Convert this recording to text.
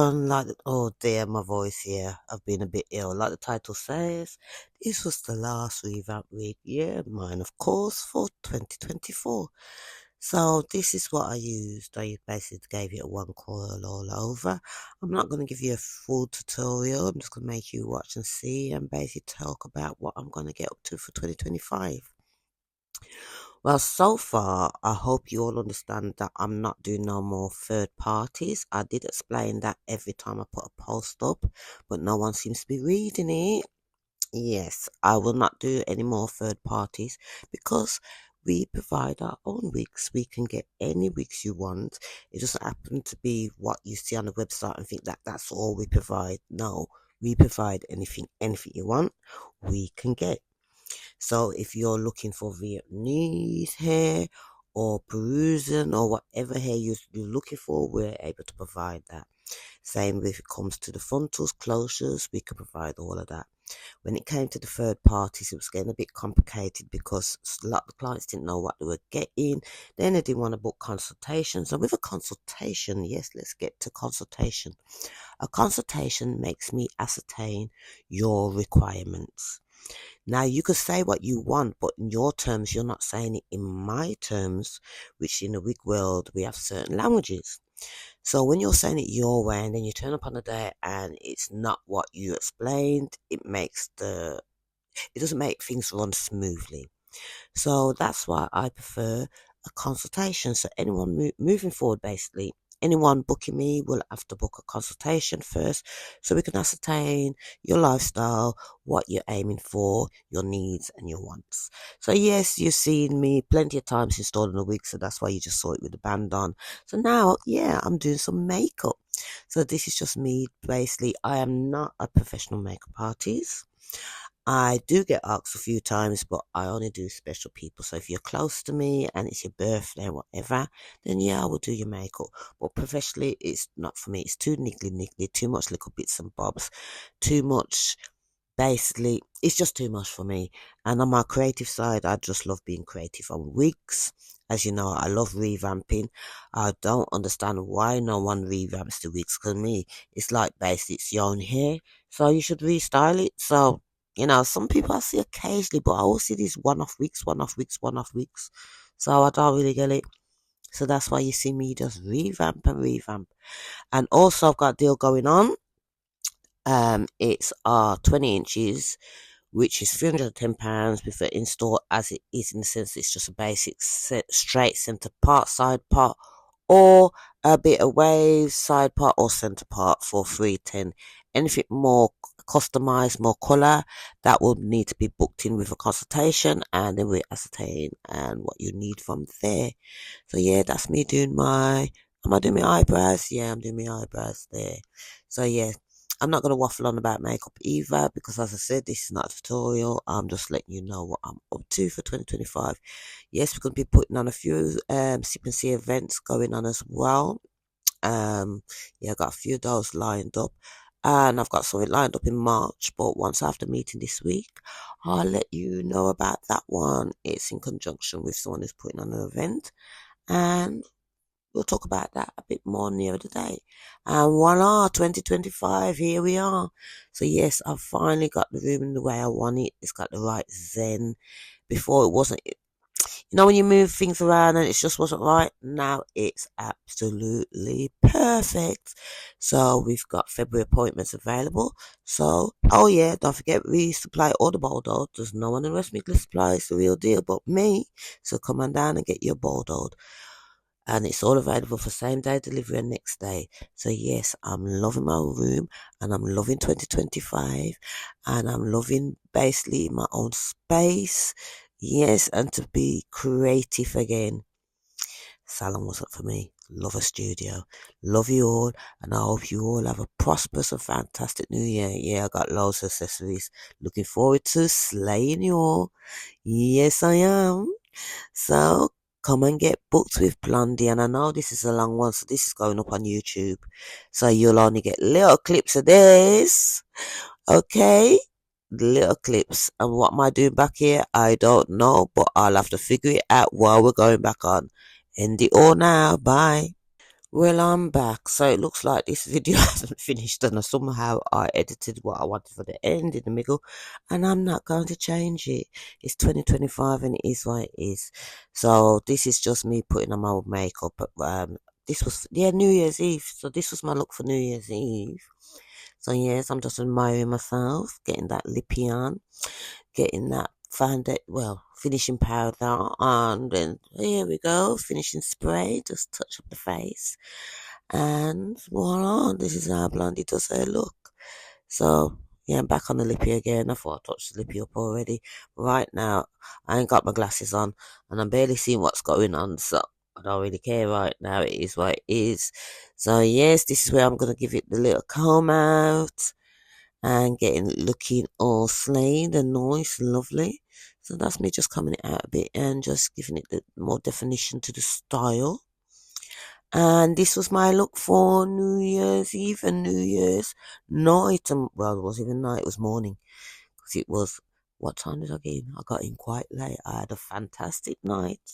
Oh dear, my voice here. I've been a bit ill. Like the title says, this was the last revamp wig, yeah, mine of course, for 2024. So this is what I used. I basically gave it a one coil all over. I'm not going to give you a full tutorial. I'm just going to make you watch and see and basically talk about what I'm going to get up to for 2025. Well, so far, I hope you all understand that I'm not doing no more third parties. I did explain that every time I put a post up, but no one seems to be reading it. Yes, I will not do any more third parties because we provide our own wigs. We can get any wigs you want. It doesn't happen to be what you see on the website and think that that's all we provide. No, we provide anything you want, we can get. So if you're looking for Vietnamese hair or Perusian or whatever hair you're looking for, we're able to provide that. Same if it comes to the frontals, closures, we can provide all of that. When it came to the third parties, it was getting a bit complicated because a lot of the clients didn't know what they were getting. Then they didn't want to book consultations. And with a consultation, yes, let's get to consultation. A consultation makes me ascertain your requirements. Now, you could say what you want, but in your terms, you're not saying it in my terms, which in the wig world, we have certain languages. So when you're saying it your way and then you turn up on the day and it's not what you explained, it doesn't make things run smoothly. So that's why I prefer a consultation. So anyone moving forward, basically, anyone booking me will have to book a consultation first so we can ascertain your lifestyle, what you're aiming for, your needs and your wants. So yes, you've seen me plenty of times installing a wig, so that's why you just saw it with the band on. So now, yeah, I'm doing some makeup. So this is just me. Basically, I am not a professional makeup artist. I do get asked a few times, but I only do special people. So if you're close to me and it's your birthday, whatever, then yeah, I will do your makeup. But professionally, it's not for me. It's too niggly, too much little bits and bobs, too much. Basically, it's just too much for me. And on my creative side, I just love being creative on wigs. As you know, I love revamping. I don't understand why no one revamps the wigs. Because me, it's like basically it's your own hair, so you should restyle it. So some people I see occasionally, but I always see these one-off wigs, one-off wigs, one-off wigs. So I don't really get it. So that's why you see me just revamp and revamp. And also I've got a deal going on. It's 20 inches, which is £310 with the install as it is, in the sense it's just a basic straight centre part, side part, or a bit of waves, side part or centre part for 310. Anything more customized, more colour, that will need to be booked in with a consultation, and then we ascertain and what you need from there. So yeah, that's me doing am I doing my eyebrows? Yeah, I'm doing my eyebrows there. So yeah, I'm not going to waffle on about makeup either because, as I said, this is not a tutorial. I'm just letting you know what I'm up to for 2025. Yes, we're going to be putting on a few CPC events going on as well. Yeah, I got a few of those lined up. And I've got something lined up in March, but once after meeting this week, I'll let you know about that one. It's in conjunction with someone who's putting on an event. And we'll talk about that a bit more near the day. And voila, 2025, here we are. So yes, I've finally got the room in the way I want it. It's got the right zen. Before it wasn't, when you move things around and it just wasn't right. Now it's absolutely perfect. So we've got February appointments available. So, oh yeah, don't forget we supply all the Bordeaux. There's no one in West Midlands supplies the real deal but me. So come on down and get your Bordeaux, and it's all available for same day delivery and next day. So yes, I'm loving my room and I'm loving 2025 and I'm loving basically my own space. Yes, and to be creative again. Salon wasn't for me. Love a studio. Love you all, and I hope you all have a prosperous and fantastic new year. Yeah, I got loads of accessories. Looking forward to slaying you all. Yes, I am. So come and get booked with Blondie. And I know this is a long one, so this is going up on YouTube. So you'll only get little clips of this. Okay? Little clips. And what am I doing back here? I don't know, but I'll have to figure it out while we're going back on. End it all now. Bye. Well, I'm back. So it looks like this video hasn't finished, and somehow I edited what I wanted for the end in the middle, and I'm not going to change it. It's 2025 and it is what it is. So this is just me putting on my old makeup. This was, yeah, New Year's Eve. So this was my look for New Year's Eve. So yes, I'm just admiring myself, getting that lippy on, getting that finishing powder, and then here we go, finishing spray, just touch up the face, and voila, this is how Blondie does her look. So yeah, I'm back on the lippy again. I thought I touched the lippy up already. Right now, I ain't got my glasses on, and I'm barely seeing what's going on, so I don't really care right now. It is what it is. So yes, this is where I'm gonna give it the little comb out and looking all slayed and nice and lovely. So that's me just coming it out a bit and just giving it the more definition to the style. And this was my look for New Year's Eve and New Year's night. And well, it wasn't even night, it was morning. Because it was, what time did I get in? I got in quite late. I had a fantastic night.